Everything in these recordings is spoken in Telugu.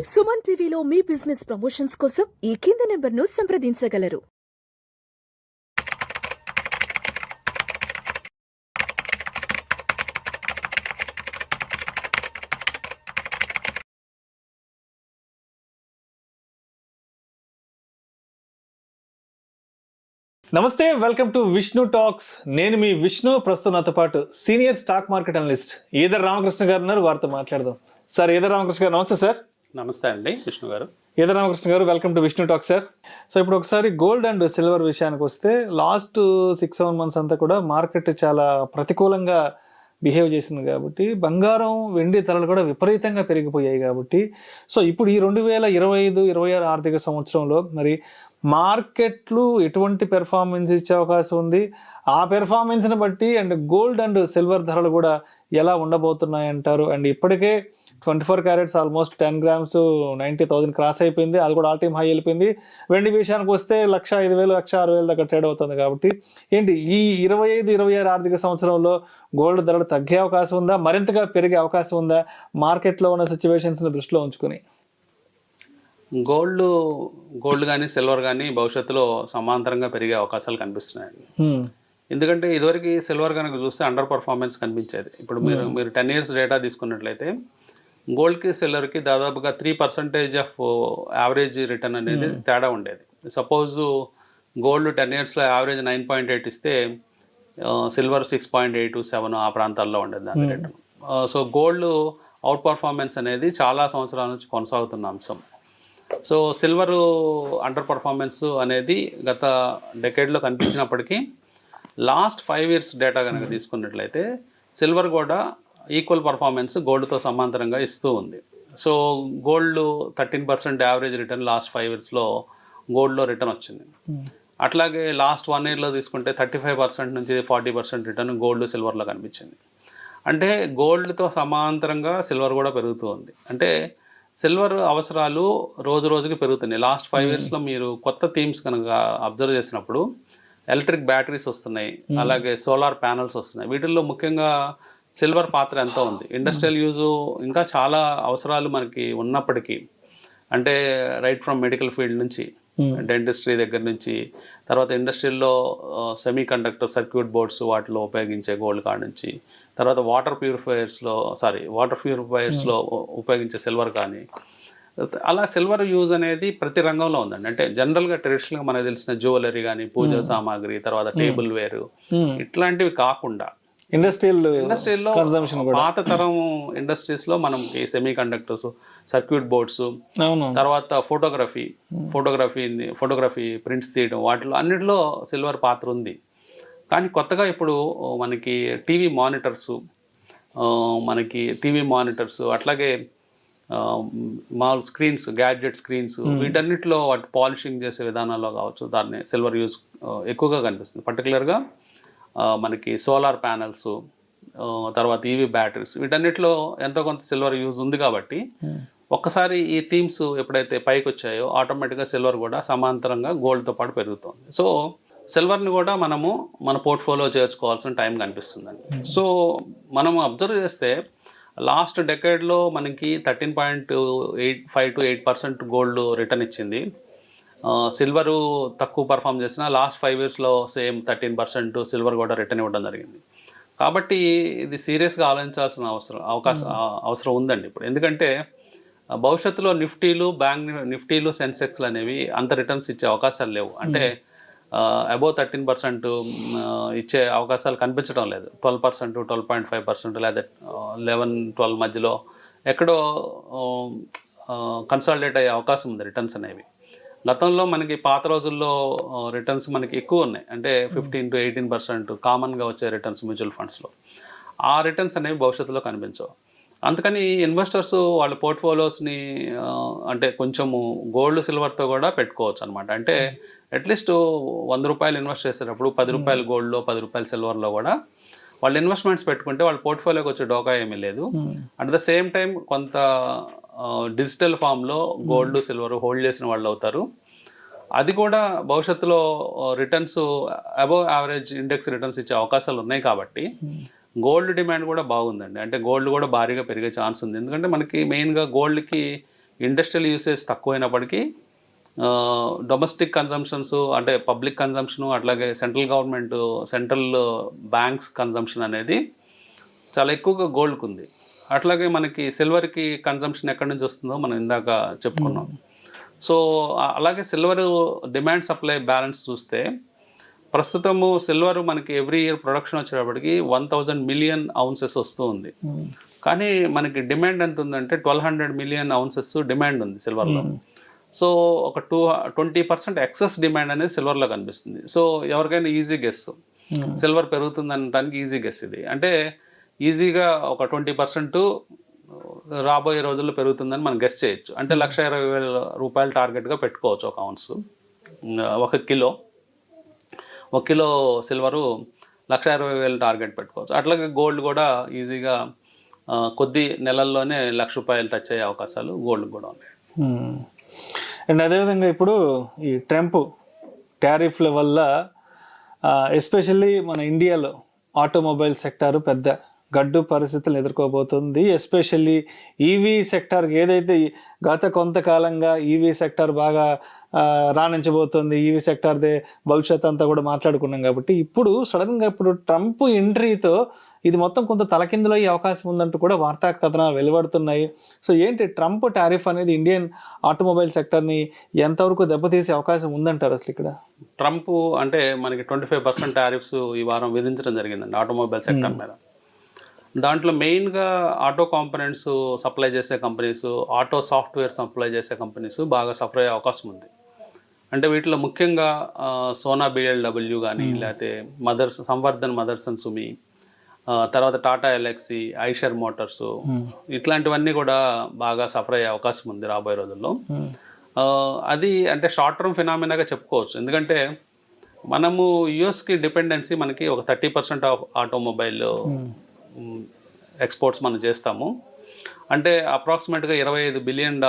సుమన్ టీవీలో మీ బిజినెస్ ప్రమోషన్స్ కోసం ఈ కింది నెంబర్ను సంప్రదించగలరు. నమస్తే, వెల్కమ్ టు విష్ణు టాక్స్. నేను మీ విష్ణు. ప్రస్తుతం నాతో పాటు senior stock market analyst either Ramakrishna గారు ఉన్నారు. వారితో మాట్లాడదాం. సార్, ఈదర్ రామకృష్ణ గారు నమస్తే. సార్ నమస్తే అండి విష్ణు గారు. ఈదర్ రామకృష్ణ గారు, welcome to Vishnu talk. Sir, so ఇప్పుడు ఒకసారి గోల్డ్ అండ్ సిల్వర్ విషయానికి వస్తే, లాస్ట్ 6-7 మంత్స్ అంతా కూడా మార్కెట్ చాలా ప్రతికూలంగా బిహేవ్ చేసింది కాబట్టి, బంగారం వెండి ధరలు కూడా విపరీతంగా పెరిగిపోయాయి కాబట్టి, సో ఇప్పుడు ఈ 2025-26 ఆర్థిక సంవత్సరంలో మరి మార్కెట్లు ఎటువంటి పెర్ఫార్మెన్స్ ఇచ్చే అవకాశం ఉంది, ఆ పెర్ఫార్మెన్స్ని బట్టి అండ్ గోల్డ్ అండ్ సిల్వర్ ధరలు కూడా ఎలా ఉండబోతున్నాయి అంటారు? అండ్ ఇప్పటికే 24 క్యారెట్స్ ఆల్మోస్ట్ 10 grams 90,000 క్రాస్ అయిపోయింది. అది కూడా ఆల్ టైమ్ హై వెళ్ళిపోయింది. వెండి విషయానికి వస్తే 1,05,000 1,06,000 దాకా ట్రేడ్ అవుతుంది. కాబట్టి ఏంటి ఈ 25-26 ఆర్థిక సంవత్సరంలో గోల్డ్ ధరలు తగ్గే అవకాశం ఉందా, మరింతగా పెరిగే అవకాశం ఉందా, మార్కెట్లో ఉన్న సిచ్యువేషన్స్ని దృష్టిలో ఉంచుకుని? గోల్డ్ కానీ సిల్వర్ కానీ భవిష్యత్తులో సమాంతరంగా పెరిగే అవకాశాలు కనిపిస్తున్నాయండి. ఎందుకంటే ఇదివరకు సిల్వర్ కనుక చూస్తే అండర్ పర్ఫార్మెన్స్ కనిపించేది. ఇప్పుడు మీరు 10 years డేటా తీసుకున్నట్లయితే గోల్డ్కి సిల్వర్కి దాదాపుగా 3% ఆఫ్ యావరేజ్ రిటర్న్ అనేది తేడా ఉండేది. సపోజ్ గోల్డ్ 10 yearsలో యావరేజ్ 9.8 ఇస్తే సిల్వర్ 6.8-7 ఆ ప్రాంతాల్లో ఉండేది దాని return. So gold out performance అనేది చాలా సంవత్సరాల నుంచి కొనసాగుతున్న అంశం. సో సిల్వర్ అండర్ పర్ఫార్మెన్స్ అనేది గత డెకేడ్లో కనిపించినప్పటికీ లాస్ట్ 5 years డేటా కనుక తీసుకున్నట్లయితే సిల్వర్ కూడా ఈక్వల్ పర్ఫార్మెన్స్ గోల్డ్తో సమాంతరంగా ఇస్తూ ఉంది. So gold 13% average return last 5 yearsలో గోల్డ్లో రిటర్న్ వచ్చింది. అట్లాగే లాస్ట్ 1 yearలో తీసుకుంటే 35% నుంచి 40% రిటర్న్ గోల్డ్ సిల్వర్లో కనిపించింది. అంటే గోల్డ్తో సమాంతరంగా సిల్వర్ కూడా పెరుగుతూ ఉంది. అంటే సిల్వర్ అవసరాలు రోజు రోజుకి పెరుగుతున్నాయి. లాస్ట్ 5 yearsలో మీరు కొత్త థీమ్స్ కనుక అబ్జర్వ్ చేసినప్పుడు ఎలక్ట్రిక్ బ్యాటరీస్ వస్తున్నాయి, అలాగే సోలార్ ప్యానల్స్ వస్తున్నాయి. వీటిల్లో ముఖ్యంగా సిల్వర్ పాత్ర ఎంతో ఉంది. ఇండస్ట్రియల్ యూజు ఇంకా చాలా అవసరాలు మనకి ఉన్నప్పటికీ, అంటే రైట్ ఫ్రమ్ మెడికల్ ఫీల్డ్ నుంచి, డెంటిస్ట్రీ దగ్గర నుంచి, తర్వాత ఇండస్ట్రీల్లో సెమీ కండక్టర్ సర్క్యూట్ బోర్డ్స్ వాటిలో ఉపయోగించే గోల్డ్ కాడ నుంచి, తర్వాత వాటర్ ప్యూరిఫైయర్స్లో ఉపయోగించే సిల్వర్ కానీ, అలా సిల్వర్ యూజ్ అనేది ప్రతి రంగంలో ఉందండి. అంటే జనరల్గా ట్రెడిషనల్గా మనకు తెలిసిన జ్యువెలరీ కానీ, పూజా సామాగ్రి, తర్వాత టేబుల్ వేర్, ఇట్లాంటివి కాకుండా ఇండస్ట్రీల్లో పాత తరం ఇండస్ట్రీస్లో మనం సెమీ కండక్టర్స్, సర్క్యూట్ బోర్డ్స్, తర్వాత ఫోటోగ్రఫీ ప్రింట్స్ తీయడం, వాటిలో అన్నిటిలో సిల్వర్ పాత్ర ఉంది. కానీ కొత్తగా ఇప్పుడు మనకి టీవీ మానిటర్స్ అట్లాగే మాల్ స్క్రీన్స్, గ్యాడ్జెట్ స్క్రీన్స్, వీటన్నిటిలో వాటి పాలిషింగ్ చేసే విధానాల్లో కావచ్చు దాన్ని సిల్వర్ యూజ్ ఎక్కువగా కనిపిస్తుంది. పర్టికులర్గా మనకి సోలార్ ప్యానల్స్, తర్వాత ఈవీ బ్యాటరీస్, వీటన్నిటిలో ఎంతో కొంత సిల్వర్ యూజ్ ఉంది. కాబట్టి ఒక్కసారి ఈ థీమ్స్ ఎప్పుడైతే పైకి వచ్చాయో ఆటోమేటిక్గా సిల్వర్ కూడా సమాంతరంగా గోల్డ్తో పాటు పెరుగుతుంది. సో సిల్వర్ని కూడా మనము మన పోర్ట్ఫోలియో చేర్చుకోవాల్సిన టైం కనిపిస్తుందండి. సో మనం అబ్జర్వ్ చేస్తే లాస్ట్ డెకేడ్లో మనకి 13.85-8% గోల్డ్ రిటర్న్ ఇచ్చింది. సిల్వరు తక్కువ పర్ఫామ్ చేసిన లాస్ట్ 5 yearsలో సేమ్ 13% సిల్వర్ కూడా రిటర్న్ ఇవ్వడం జరిగింది. కాబట్టి ఇది సీరియస్గా ఆలోచించాల్సిన అవసరం ఉందండి ఇప్పుడు. ఎందుకంటే భవిష్యత్తులో బ్యాంక్ నిఫ్టీలు, సెన్సెక్స్లు అనేవి అంత రిటర్న్స్ ఇచ్చే అవకాశాలు లేవు. అంటే అబోవ్ 13% ఇచ్చే అవకాశాలు కనిపించడం లేదు. 12%, 12.5% లేదా 11-12 మధ్యలో ఎక్కడో కన్సాలిడేట్ అయ్యే అవకాశం ఉంది రిటర్న్స్ అనేవి. గతంలో మనకి పాత రోజుల్లో రిటర్న్స్ మనకి ఎక్కువ ఉన్నాయి. అంటే 15-18% కామన్గా వచ్చే రిటర్న్స్ మ్యూచువల్ ఫండ్స్లో. ఆ రిటర్న్స్ అనేవి భవిష్యత్తులో కనిపించవు. అందుకని ఇన్వెస్టర్స్ వాళ్ళ పోర్ట్ఫోలియోస్ని అంటే కొంచెము గోల్డ్ సిల్వర్తో కూడా పెట్టుకోవచ్చు అనమాట. అంటే అట్లీస్ట్ 100 రూపాయలు ఇన్వెస్ట్ చేసేటప్పుడు 10 రూపాయలు గోల్డ్లో, 10 రూపాయలు సిల్వర్లో కూడా వాళ్ళు ఇన్వెస్ట్మెంట్స్ పెట్టుకుంటే వాళ్ళ పోర్ట్ఫోలియోకి వచ్చే డోకా ఏమీ లేదు. అట్ ద సేమ్ టైం కొంత డిజిటల్ ఫామ్లో గోల్డ్, సిల్వర్ హోల్డ్ చేసిన వాళ్ళు అవుతారు. అది కూడా భవిష్యత్తులో returns above average index returns ఇచ్చే అవకాశాలు ఉన్నాయి. కాబట్టి గోల్డ్ డిమాండ్ కూడా బాగుందండి. అంటే గోల్డ్ కూడా భారీగా పెరిగే ఛాన్స్ ఉంది. ఎందుకంటే మనకి మెయిన్గా గోల్డ్కి ఇండస్ట్రియల్ యూసేజ్ తక్కువైనప్పటికీ డొమెస్టిక్ కన్జంప్షన్స్ అంటే పబ్లిక్ కన్జంప్షన్ అట్లాగే సెంట్రల్ బ్యాంక్స్ కన్జంప్షన్ అనేది చాలా ఎక్కువగా గోల్డ్కి ఉంది. అట్లాగే మనకి సిల్వర్కి కన్జంప్షన్ ఎక్కడి నుంచి వస్తుందో మనం ఇందాక చెప్పుకున్నాం. సో అలాగే సిల్వర్ డిమాండ్ సప్లై బ్యాలెన్స్ చూస్తే ప్రస్తుతము సిల్వర్ మనకి ఎవ్రీ ఇయర్ ప్రొడక్షన్ వచ్చేటప్పటికి 1000 మిలియన్ ounces వస్తూ ఉంది. కానీ మనకి డిమాండ్ ఎంత ఉందంటే 1200 మిలియన్ ounces డిమాండ్ ఉంది సిల్వర్లో. సో ఒక 20% ఎక్సెస్ డిమాండ్ అనేది సిల్వర్లో కనిపిస్తుంది. సో ఎవరికైనా ఈజీ గెస్ సిల్వర్ పెరుగుతుంది అనడానికి ఈజీ గెస్ ఇది. అంటే ఈజీగా ఒక 20% రాబోయే రోజుల్లో పెరుగుతుందని మనం గెస్ చేయొచ్చు. అంటే 1,20,000 రూపాయలు టార్గెట్గా పెట్టుకోవచ్చు ఒక ounce. 1 కిలో సిల్వరు 1,20,000 టార్గెట్ పెట్టుకోవచ్చు. అట్లాగే గోల్డ్ కూడా ఈజీగా కొద్ది నెలల్లోనే 1,00,000 రూపాయలు టచ్ అయ్యే అవకాశాలు గోల్డ్ కూడా ఉన్నాయి. అండ్ అదేవిధంగా ఇప్పుడు ఈ ట్రంప్ టారిఫ్ల వల్ల ఎస్పెషల్లీ మన ఇండియాలో ఆటోమొబైల్ సెక్టార్ పెద్ద గడ్డు పరిస్థితులను ఎదుర్కోబోతుంది. ఎస్పెషల్లీ ఈవీ సెక్టార్కి ఏదైతే గత కొంతకాలంగా ఈవీ సెక్టార్ బాగా రాణించబోతుంది, ఈవీ సెక్టార్దే భవిష్యత్ అంతా కూడా మాట్లాడుకున్నాం. కాబట్టి ఇప్పుడు సడన్గా ఇప్పుడు ట్రంప్ ఎంట్రీతో ఇది మొత్తం కొంత తలకిందులో అయ్యే అవకాశం ఉందంటూ కూడా వార్తా కథనాలు వెలువడుతున్నాయి. సో ఏంటి ట్రంప్ టారిఫ్ అనేది ఇండియన్ ఆటోమొబైల్ సెక్టర్ని ఎంతవరకు దెబ్బతీసే అవకాశం ఉందంటారు అసలు ఇక్కడ? ట్రంప్ అంటే మనకి 25% టారిఫ్స్ ఈ వారం విధించడం జరిగిందండి ఆటోమొబైల్ సెక్టర్ మీద. దాంట్లో మెయిన్గా ఆటో కాంపోనెంట్స్ సప్లై చేసే కంపెనీస్, ఆటో సాఫ్ట్వేర్ సప్లై చేసే కంపెనీస్ బాగా సఫర్ అయ్యే అవకాశం ఉంది. అంటే వీటిలో ముఖ్యంగా సోనా BLW కానీ, లేకపోతే సంవర్ధన్ మదర్సన్ సుమి, తర్వాత టాటా ఎల్ఎక్సీ, ఐషర్ మోటార్స్, ఇట్లాంటివన్నీ కూడా బాగా సఫర్ అయ్యే అవకాశం ఉంది రాబోయే రోజుల్లో. అది అంటే షార్ట్ టర్మ్ ఫినామినాగా చెప్పుకోవచ్చు. ఎందుకంటే మనము యుఎస్కి డిపెండెన్సీ మనకి ఒక 30% ఆఫ్ ఆటోమొబైల్ ఎక్స్పోర్ట్స్ మనం చేస్తాము. అంటే అప్రాక్సిమేట్గా $25 బిలియన్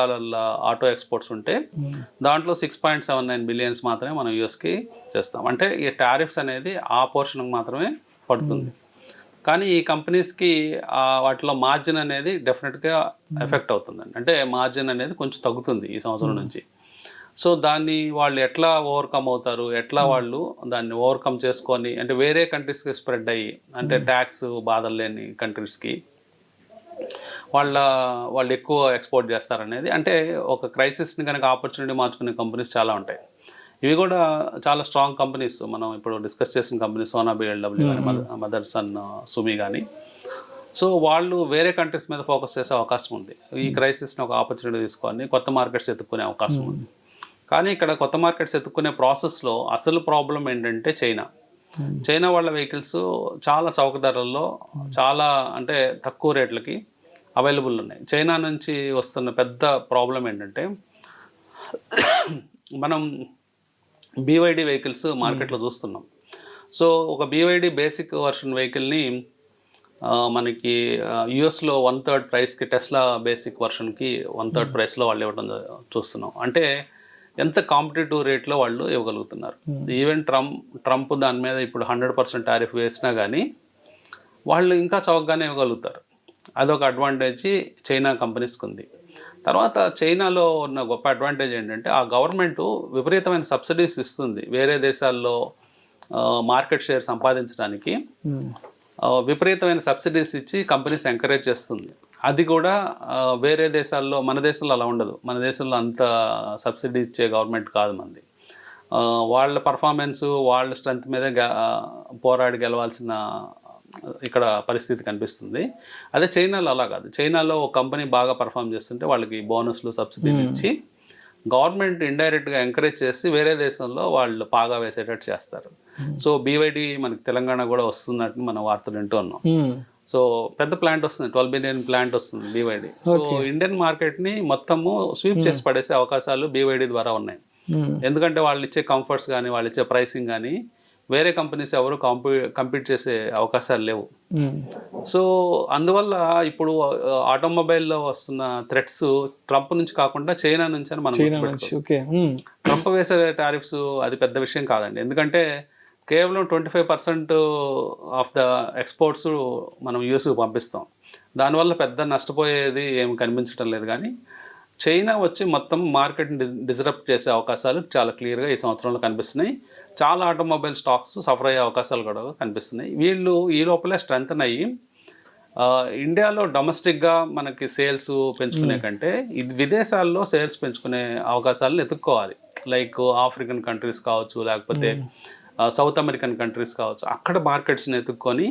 ఆటో ఎక్స్పోర్ట్స్ ఉంటే దాంట్లో 6.79 బిలియన్స్ మాత్రమే మనం యూఎస్కి చేస్తాం. అంటే ఈ టారిఫ్స్ అనేది ఆ పోర్షన్కి మాత్రమే పడుతుంది. కానీ ఈ కంపెనీస్కి వాటిలో మార్జిన్ అనేది డెఫినెట్గా ఎఫెక్ట్ అవుతుందండి. అంటే మార్జిన్ అనేది కొంచెం తగ్గుతుంది ఈ సంవత్సరం నుంచి. సో దాన్ని వాళ్ళు ఎట్లా ఓవర్కమ్ అవుతారు, ఎట్లా వాళ్ళు దాన్ని ఓవర్కమ్ చేసుకొని అంటే వేరే కంట్రీస్కి స్ప్రెడ్ అయ్యి అంటే ట్యాక్స్ బాధలు లేని కంట్రీస్కి వాళ్ళు ఎక్కువ ఎక్స్పోర్ట్ చేస్తారనేది. అంటే ఒక క్రైసిస్ని కనుక ఆపర్చునిటీ మార్చుకునే కంపెనీస్ చాలా ఉంటాయి. ఇవి కూడా చాలా స్ట్రాంగ్ కంపెనీస్. మనం ఇప్పుడు డిస్కస్ చేసిన కంపెనీ సోనా BLW కానీ, మదర్సన్ సుమి కానీ. సో వాళ్ళు వేరే కంట్రీస్ మీద ఫోకస్ చేసే అవకాశం ఉంది. ఈ క్రైసిస్ని ఒక ఆపర్చునిటీ తీసుకొని కొత్త మార్కెట్స్ ఎత్తుక్కునే అవకాశం ఉంది. కానీ ఇక్కడ కొత్త మార్కెట్స్ ఎత్తుక్కునే ప్రాసెస్లో అసలు ప్రాబ్లం ఏంటంటే చైనా వాళ్ళ వెహికల్స్ చాలా చౌక ధరల్లో చాలా అంటే తక్కువ రేట్లకి అవైలబుల్ ఉన్నాయి. చైనా నుంచి వస్తున్న పెద్ద ప్రాబ్లం ఏంటంటే మనం BYD వెహికల్స్ మార్కెట్లో చూస్తున్నాం. సో ఒక BYD బేసిక్ వర్షన్ వెహికల్ని మనకి యుఎస్లో 1/3 ప్రైస్కి, టెస్లా బేసిక్ వర్షన్కి 1/3 ప్రైస్లో వాళ్ళు ఇవ్వడం చూస్తున్నాం. అంటే ఎంత కాంపిటేటివ్ రేట్లో వాళ్ళు ఇవ్వగలుగుతున్నారు. ఈవెన్ ట్రంప్ దాని మీద ఇప్పుడు 100% టారిఫ్ వేసినా కానీ వాళ్ళు ఇంకా చౌకగానే ఇవ్వగలుగుతారు. అదొక అడ్వాంటేజ్ చైనా కంపెనీస్కి ఉంది. తర్వాత చైనాలో ఉన్న గొప్ప అడ్వాంటేజ్ ఏంటంటే ఆ గవర్నమెంట్ విపరీతమైన సబ్సిడీస్ ఇస్తుంది. వేరే దేశాల్లో మార్కెట్ షేర్ సంపాదించడానికి విపరీతమైన సబ్సిడీస్ ఇచ్చి కంపెనీస్ ఎంకరేజ్ చేస్తుంది. అది కూడా వేరే దేశాల్లో, మన దేశంలో అలా ఉండదు. మన దేశంలో అంత సబ్సిడీ ఇచ్చే గవర్నమెంట్ కాదు మనది. వాళ్ళ పర్ఫార్మెన్స్, వాళ్ళ స్ట్రెంత్ మీద పోరాడి గెలవాల్సిన ఇక్కడ పరిస్థితి కనిపిస్తుంది. అదే చైనాలో అలా కాదు. చైనాలో ఒక కంపెనీ బాగా పర్ఫామ్ చేస్తుంటే వాళ్ళకి బోనస్లు, సబ్సిడీలు ఇచ్చి గవర్నమెంట్ ఇండైరెక్ట్గా ఎంకరేజ్ చేసి వేరే దేశంలో వాళ్ళు పాగా వేసేటట్టు చేస్తారు. సో BYD మనకి తెలంగాణ కూడా వస్తున్నట్టు మనం వార్తలు వింటూ ఉన్నాం. సో పెద్ద ప్లాంట్ వస్తుంది, 12 బిలియన్ ప్లాంట్ వస్తుంది BYD. సో ఇండియన్ మార్కెట్ని మొత్తము స్వీప్ చేసి పడేసే అవకాశాలు BYD ద్వారా ఉన్నాయి. ఎందుకంటే వాళ్ళు ఇచ్చే కంఫర్ట్స్ కానీ, వాళ్ళు ఇచ్చే ప్రైసింగ్ కానీ వేరే కంపెనీస్ ఎవరు కంపీట్ చేసే అవకాశాలు లేవు. సో అందువల్ల ఇప్పుడు ఆటోమొబైల్లో వస్తున్న థ్రెట్స్ ట్రంప్ నుంచి కాకుండా చైనా నుంచి అని మనం ట్రంప్ వేసే టారిఫ్స్ అది పెద్ద విషయం కాదండి. ఎందుకంటే కేవలం 25% ఆఫ్ ద ఎక్స్పోర్ట్స్ మనం యూఎస్కి పంపిస్తాం. దానివల్ల పెద్ద నష్టపోయేది ఏమి కనిపించడం లేదు. కానీ చైనా వచ్చి మొత్తం మార్కెట్ని డిస్రప్ట్ చేసే అవకాశాలు చాలా క్లియర్గా ఈ సంవత్సరంలో కనిపిస్తున్నాయి. చాలా ఆటోమొబైల్ స్టాక్స్ సఫర్ అయ్యే అవకాశాలు కూడా కనిపిస్తున్నాయి. వీళ్ళు ఈ లోపలే స్ట్రెంగ్తన్ అయ్యి ఇండియాలో డొమెస్టిక్గా మనకి సేల్స్ పెంచుకునే కంటే ఇది విదేశాల్లో సేల్స్ పెంచుకునే అవకాశాలను ఎత్తుక్కోవాలి. లైక్ ఆఫ్రికన్ కంట్రీస్ కావచ్చు, లేకపోతే సౌత్ అమెరికన్ కంట్రీస్ కావచ్చు, అక్కడ మార్కెట్స్ని ఎత్తుక్కొని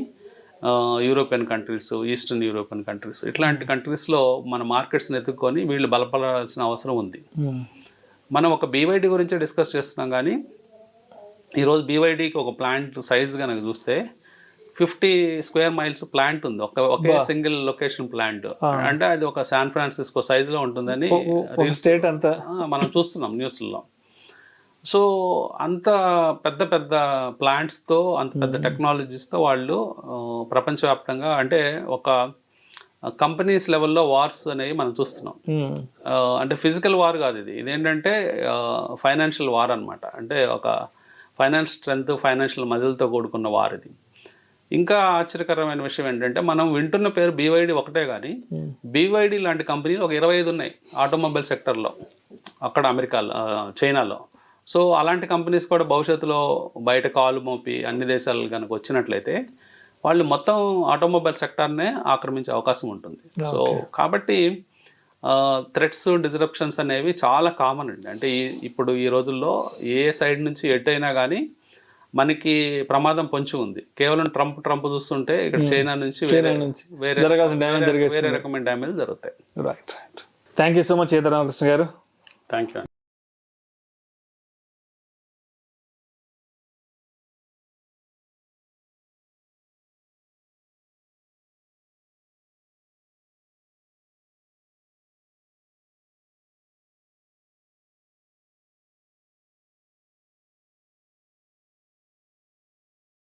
European countries, eastern European countries, ఇట్లాంటి కంట్రీస్లో మన మార్కెట్స్ని ఎత్తుక్కొని వీళ్ళు బలపడాల్సిన అవసరం ఉంది. మనం ఒక బీవైడి గురించి డిస్కస్ చేస్తున్నాం, కానీ ఈరోజు బీవైడికి ఒక ప్లాంట్ సైజ్ కనుక చూస్తే 50 స్క్వేర్ మైల్స్ ప్లాంట్ ఉంది, ఒకే సింగిల్ లొకేషన్ ప్లాంట్. అంటే అది ఒక శాన్ ఫ్రాన్సిస్కో సైజులో ఉంటుందని స్టేట్ అంతా మనం చూస్తున్నాం న్యూస్లో. సో అంత పెద్ద పెద్ద ప్లాంట్స్తో, అంత పెద్ద టెక్నాలజీస్తో వాళ్ళు ప్రపంచవ్యాప్తంగా, అంటే ఒక కంపెనీస్ లెవెల్లో వార్స్ అనేవి మనం చూస్తున్నాం. అంటే ఫిజికల్ వార్ కాదు ఇది, ఇదేంటంటే ఫైనాన్షియల్ వార్ అనమాట. అంటే ఒక ఫైనాన్స్ స్ట్రెంత్, ఫైనాన్షియల్ మజిల్తో కూడుకున్న వార్ ఇది. ఇంకా ఆశ్చర్యకరమైన విషయం ఏంటంటే మనం వింటున్న పేరు బీవైడి ఒకటే, కానీ బీవైడి లాంటి కంపెనీలు ఒక 25 ఉన్నాయి ఆటోమొబైల్ సెక్టర్లో అక్కడ అమెరికాలో, చైనాలో. సో అలాంటి కంపెనీస్ కూడా భవిష్యత్తులో బయట కాలు మోపి అన్ని దేశాలు కనుక వచ్చినట్లయితే వాళ్ళు మొత్తం ఆటోమొబైల్ సెక్టార్నే ఆక్రమించే అవకాశం ఉంటుంది. సో కాబట్టి థ్రెట్స్, డిస్రప్షన్స్ అనేవి చాలా కామన్ అండి. అంటే ఇప్పుడు ఈ రోజుల్లో ఏ సైడ్ నుంచి ఎటైనా కానీ మనకి ప్రమాదం పొంచి ఉంది. కేవలం ట్రంప్ చూస్తుంటే ఇక్కడ చైనా నుంచి వేరే రకమైన డ్యామేజ్ జరుగుతాయి. Right. Thank you so much Sitaramakrishna గారు. Thank you.